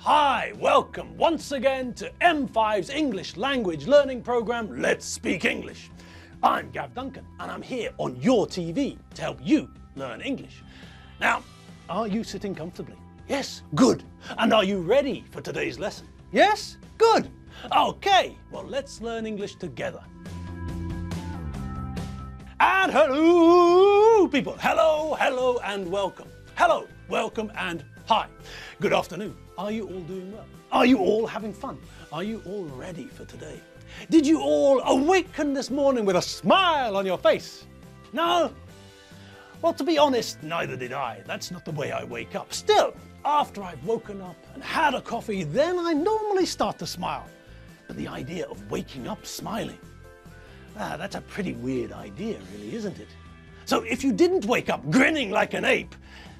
Hi, welcome once again to M5's English language learning program, Let's Speak English. I'm Gav Duncan and I'm here on your TV to help you learn English. Now, are you sitting comfortably? Yes? Good. And are you ready for today's lesson? Yes? Good. Okay, well let's learn English together. And hello people, hello and welcome. Hello, welcome and hi. Good afternoon. Are you all doing well? Are you all having fun? Are you all ready for today? Did you all awaken this morning with a smile on your face? No? Well, to be honest, neither did I. That's not the way I wake up. Still, after I've woken up and had a coffee, then I normally start to smile. But the idea of waking up smiling, that's a pretty weird idea, really, isn't it? So if you didn't wake up grinning like an ape,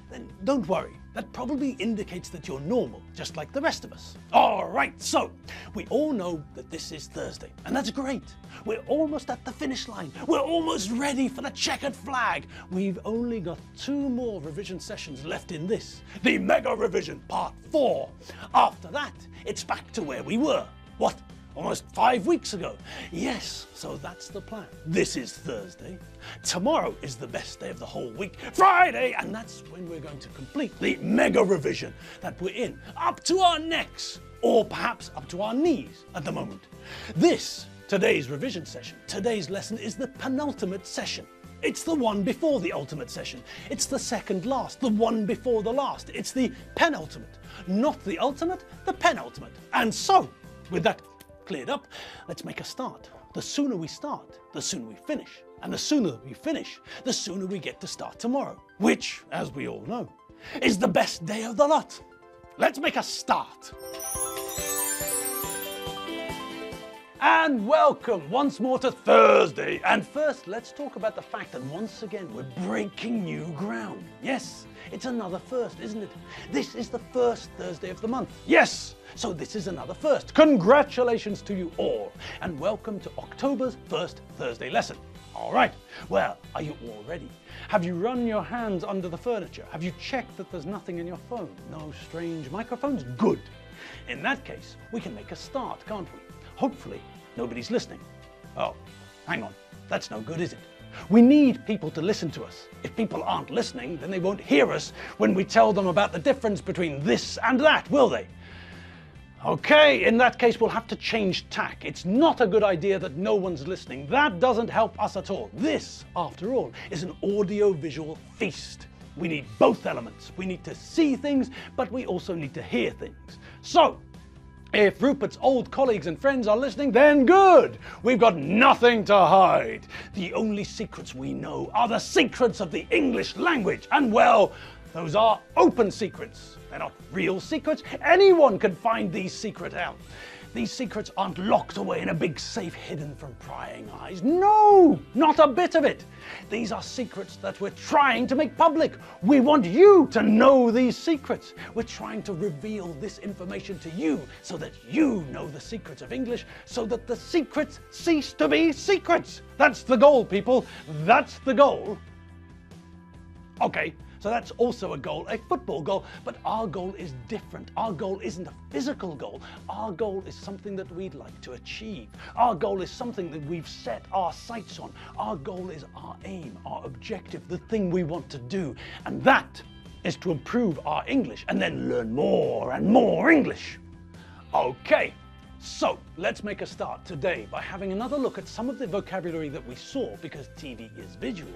then don't worry. That probably indicates that you're normal, just like the rest of us. All right, so we all know that this is Thursday, and that's great. We're almost at the finish line. We're almost ready for the checkered flag. We've only got 2 more revision sessions left in this, the Mega Revision Part 4. After that, it's back to where we were. What? Almost 5 weeks ago. Yes, so that's the plan. This is Thursday. Tomorrow is the best day of the whole week, Friday, and that's when we're going to complete the mega revision that we're in, up to our necks, or perhaps up to our knees at the moment. Today's revision session, today's lesson is the penultimate session. It's the one before the ultimate session. It's the second last, the one before the last. It's the penultimate, not the ultimate, the penultimate. And so, with that cleared up, let's make a start. The sooner we start, the sooner we finish. And the sooner we finish, the sooner we get to start tomorrow, which, as we all know, is the best day of the lot. Let's make a start. And welcome once more to Thursday. And first, let's talk about the fact that once again we're breaking new ground. Yes, it's another first, isn't it? This is the first Thursday of the month. Yes, so this is another first. Congratulations to you all, and welcome to October's first Thursday lesson. All right, well, are you all ready? Have you run your hands under the furniture? Have you checked that there's nothing in your phone? No strange microphones? Good. In that case, we can make a start, can't we? Hopefully, nobody's listening. Oh, hang on. That's no good, is it? We need people to listen to us. If people aren't listening, then they won't hear us when we tell them about the difference between this and that, will they? Okay, in that case, we'll have to change tack. It's not a good idea that no one's listening. That doesn't help us at all. This, after all, is an audio-visual feast. We need both elements. We need to see things, but we also need to hear things. So, if Rupert's old colleagues and friends are listening, then good! We've got nothing to hide. The only secrets we know are the secrets of the English language. And well, those are open secrets. They're not real secrets. Anyone can find these secrets out. These secrets aren't locked away in a big safe hidden from prying eyes. No, not a bit of it. These are secrets that we're trying to make public. We want you to know these secrets. We're trying to reveal this information to you so that you know the secrets of English, so that the secrets cease to be secrets. That's the goal, people. That's the goal. Okay. So that's also a goal, a football goal, but our goal is different. Our goal isn't a physical goal. Our goal is something that we'd like to achieve. Our goal is something that we've set our sights on. Our goal is our aim, our objective, the thing we want to do. And that is to improve our English and then learn more and more English. Okay. So, let's make a start today by having another look at some of the vocabulary that we saw because TV is visual,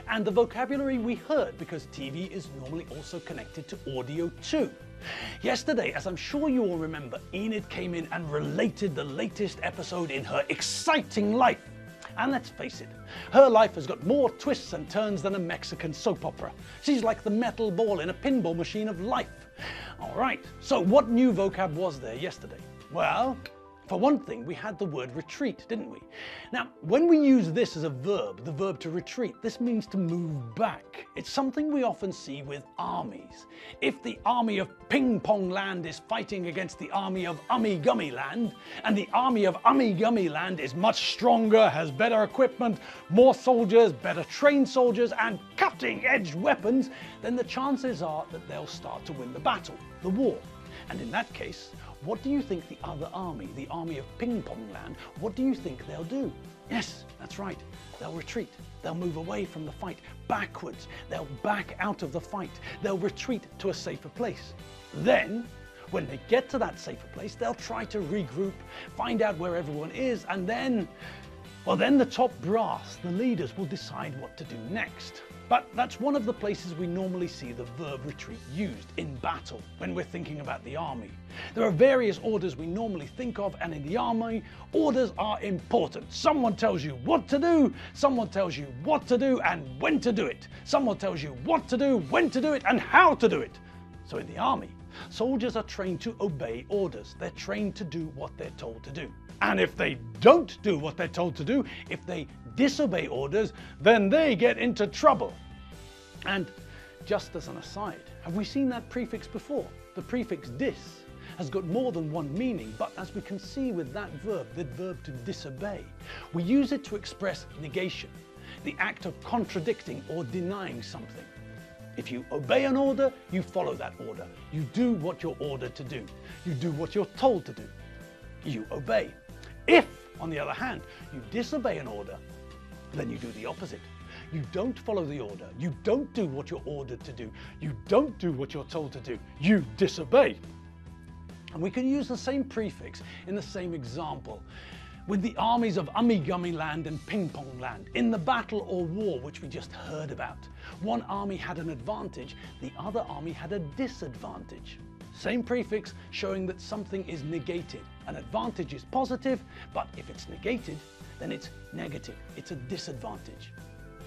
and the vocabulary we heard because TV is normally also connected to audio too. Yesterday, as I'm sure you all remember, Enid came in and related the latest episode in her exciting life. And let's face it, her life has got more twists and turns than a Mexican soap opera. She's like the metal ball in a pinball machine of life. All right, so what new vocab was there yesterday? Well, for one thing, we had the word retreat, didn't we? Now, when we use this as a verb, the verb to retreat, this means to move back. It's something we often see with armies. If the army of Ping Pong Land is fighting against the army of Ummy Gummy Land, and the army of Ummy Gummy Land is much stronger, has better equipment, more soldiers, better trained soldiers, and cutting-edge weapons, then the chances are that they'll start to win the battle, the war. And in that case, what do you think the other army, the army of Ping Pong Land, what do you think they'll do? Yes, that's right. They'll retreat. They'll move away from the fight, backwards. They'll back out of the fight. They'll retreat to a safer place. Then, when they get to that safer place, they'll try to regroup, find out where everyone is, and then, well, then the top brass, the leaders, will decide what to do next. But that's one of the places we normally see the verb retreat used, in battle, when we're thinking about the army. There are various orders we normally think of, and in the army, orders are important. Someone tells you what to do, someone tells you what to do and when to do it. Someone tells you what to do, when to do it, and how to do it. So in the army, soldiers are trained to obey orders. They're trained to do what they're told to do. And if they don't do what they're told to do, if they disobey orders, then they get into trouble. And just as an aside, have we seen that prefix before? The prefix dis has got more than one meaning, but as we can see with that verb to disobey, we use it to express negation, the act of contradicting or denying something. If you obey an order, you follow that order. You do what you're ordered to do. You do what you're told to do. You obey. If, on the other hand, you disobey an order, then you do the opposite. You don't follow the order. You don't do what you're ordered to do. You don't do what you're told to do. You disobey. And we can use the same prefix in the same example with the armies of Ummy-Gummy Land and Ping Pong Land in the battle or war which we just heard about. One army had an advantage, the other army had a disadvantage. Same prefix showing that something is negated. An advantage is positive, but if it's negated, then it's negative. It's a disadvantage.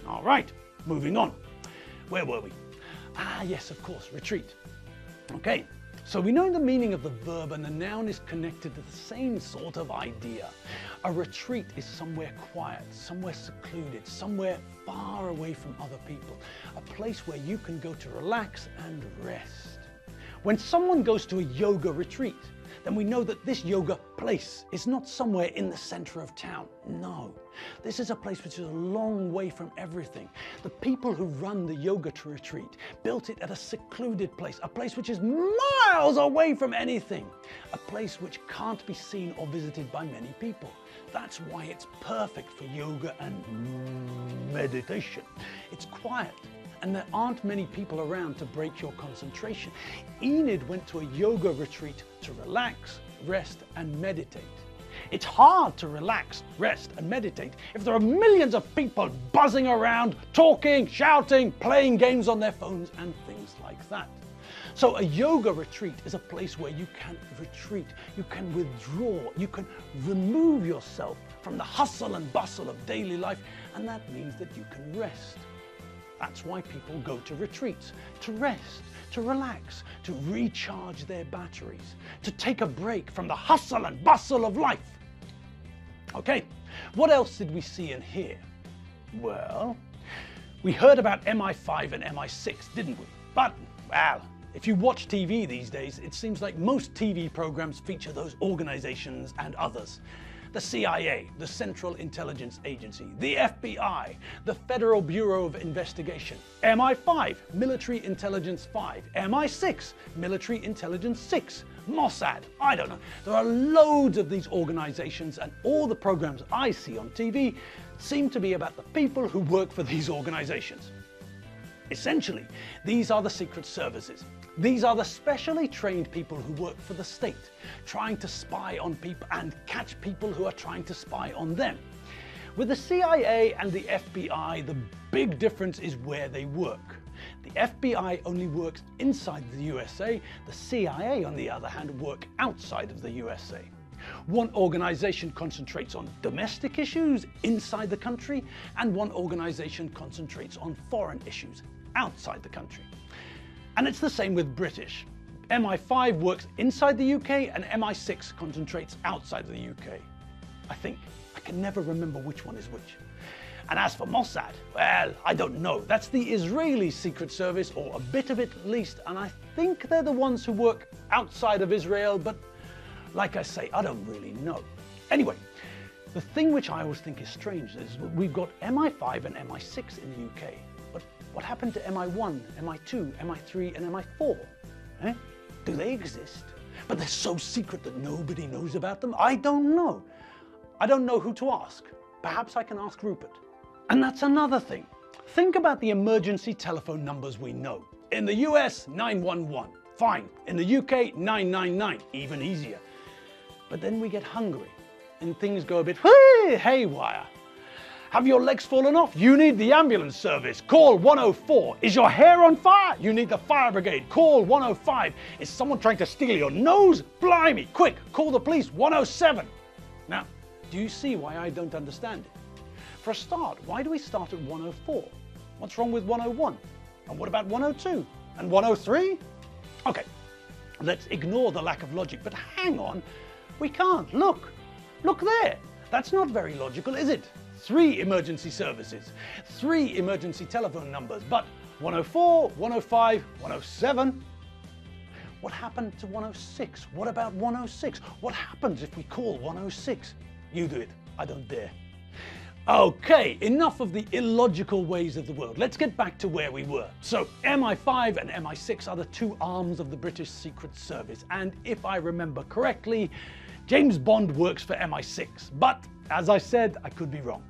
All right, moving on. Where were we? Ah, yes, of course, retreat. Okay, so we know the meaning of the verb and the noun is connected to the same sort of idea. A retreat is somewhere quiet, somewhere secluded, somewhere far away from other people, a place where you can go to relax and rest. When someone goes to a yoga retreat, then we know that this yoga place is not somewhere in the center of town. No, this is a place which is a long way from everything. The people who run the yoga retreat built it at a secluded place, a place which is miles away from anything, a place which can't be seen or visited by many people. That's why it's perfect for yoga and meditation. It's quiet, and there aren't many people around to break your concentration. Enid went to a yoga retreat to relax, rest, and meditate. It's hard to relax, rest, and meditate if there are millions of people buzzing around, talking, shouting, playing games on their phones, and things like that. So a yoga retreat is a place where you can retreat, you can withdraw, you can remove yourself from the hustle and bustle of daily life, and that means that you can rest. That's why people go to retreats, to rest, to relax, to recharge their batteries, to take a break from the hustle and bustle of life. Okay, what else did we see and hear? Well, we heard about MI5 and MI6, didn't we? But, well, if you watch TV these days, it seems like most TV programs feature those organizations and others. The CIA, the Central Intelligence Agency, the FBI, the Federal Bureau of Investigation, MI5, Military Intelligence 5, MI6, Military Intelligence 6, Mossad, I don't know. There are loads of these organizations, and all the programs I see on TV seem to be about the people who work for these organizations. Essentially, these are the secret services. These are the specially trained people who work for the state, trying to spy on people and catch people who are trying to spy on them. With the CIA and the FBI, the big difference is where they work. The FBI only works inside the USA. The CIA, on the other hand, work outside of the USA. One organization concentrates on domestic issues inside the country, and one organization concentrates on foreign issues outside the country. And it's the same with British. MI5 works inside the UK and MI6 concentrates outside the UK. I think. I can never remember which one is which. And as for Mossad, well, I don't know. That's the Israeli Secret Service, or a bit of it at least, and I think they're the ones who work outside of Israel, but like I say, I don't really know. Anyway, the thing which I always think is strange is we've got MI5 and MI6 in the UK, but what happened to MI1, MI2, MI3 and MI4? Do they exist? but they're so secret that nobody knows about them? I don't know. I don't know who to ask. Perhaps I can ask Rupert. And that's another thing. Think about the emergency telephone numbers we know. In the US, 911. Fine. In the UK, 999. Even easier. But then we get hungry and things go a bit haywire. Have your legs fallen off? You need the ambulance service. Call 104. Is your hair on fire? You need the fire brigade. Call 105. Is someone trying to steal your nose? Blimey, quick, call the police. 107. Now, do you see why I don't understand it? For a start, why do we start at 104? What's wrong with 101? And what about 102? And 103? Okay, let's ignore the lack of logic, but hang on, we can't. Look there. That's not very logical, is it? 3 emergency services, 3 emergency telephone numbers, but 104, 105, 107. What happened to 106? What about 106? What happens if we call 106? You do it, I don't dare. Okay, enough of the illogical ways of the world. Let's get back to where we were. So MI5 and MI6 are the 2 arms of the British Secret Service, and if I remember correctly, James Bond works for MI6, but as I said, I could be wrong.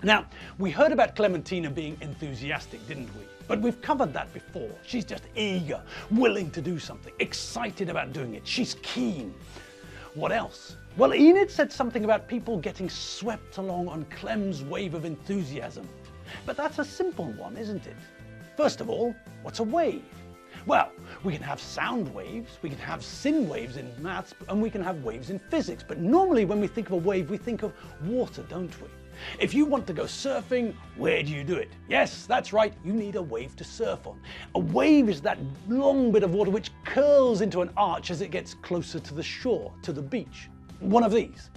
Now, we heard about Clementina being enthusiastic, didn't we? But we've covered that before. She's just eager, willing to do something, excited about doing it. She's keen. What else? Well, Enid said something about people getting swept along on Clem's wave of enthusiasm. But that's a simple one, isn't it? First of all, what's a wave? Well, we can have sound waves, we can have sin waves in maths, and we can have waves in physics. But normally when we think of a wave, we think of water, don't we? If you want to go surfing, where do you do it? Yes, that's right, you need a wave to surf on. A wave is that long bit of water which curls into an arch as it gets closer to the shore, to the beach. One of these.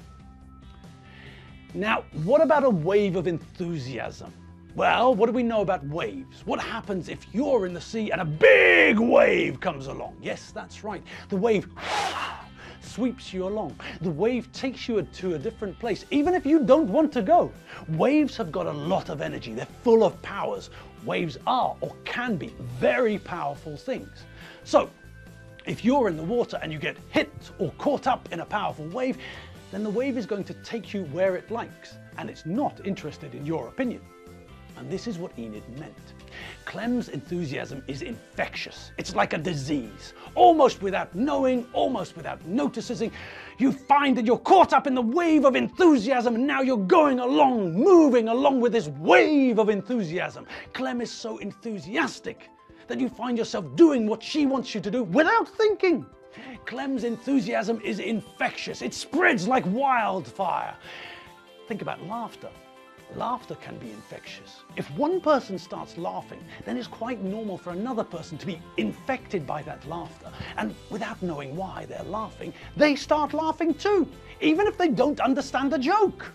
Now, what about a wave of enthusiasm? Well, what do we know about waves? What happens if you're in the sea and a big wave comes along? Yes, that's right. The wave sweeps you along. The wave takes you to a different place, even if you don't want to go. Waves have got a lot of energy. They're full of powers. Waves are, or can be, very powerful things. So, if you're in the water and you get hit or caught up in a powerful wave, then the wave is going to take you where it likes, and it's not interested in your opinion. And this is what Enid meant. Clem's enthusiasm is infectious. It's like a disease. Almost without knowing, almost without noticing, you find that you're caught up in the wave of enthusiasm, and now you're going along, moving along with this wave of enthusiasm. Clem is so enthusiastic that you find yourself doing what she wants you to do without thinking. Clem's enthusiasm is infectious. It spreads like wildfire. Think about laughter. Laughter can be infectious. If one person starts laughing, then it's quite normal for another person to be infected by that laughter. And without knowing why they're laughing, they start laughing too, even if they don't understand the joke.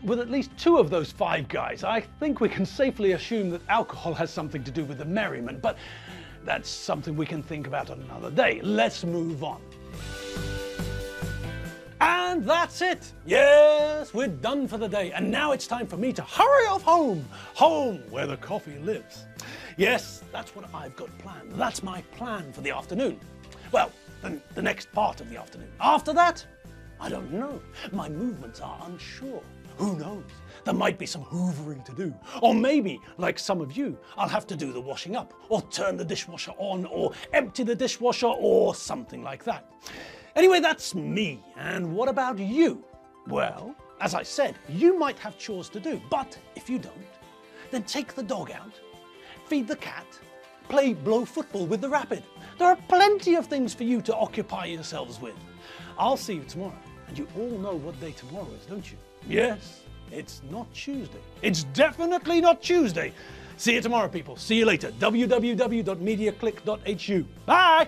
With at least 2 of those 5 guys, I think we can safely assume that alcohol has something to do with the merriment, but that's something we can think about on another day. Let's move on. And that's it. Yes, we're done for the day, and now it's time for me to hurry off home. Home, where the coffee lives. Yes, that's what I've got planned. That's my plan for the afternoon. Well, the next part of the afternoon. After that, I don't know. My movements are unsure. Who knows? There might be some hoovering to do. Or maybe, like some of you, I'll have to do the washing up, or turn the dishwasher on, or empty the dishwasher, or something like that. Anyway, that's me. And what about you? Well, as I said, you might have chores to do, but if you don't, then take the dog out, feed the cat, play blow football with the rapid. There are plenty of things for you to occupy yourselves with. I'll see you tomorrow, and you all know what day tomorrow is, don't you? Yes, it's not Tuesday. It's definitely not Tuesday. See you tomorrow, people. See you later. www.mediaclick.hu. Bye!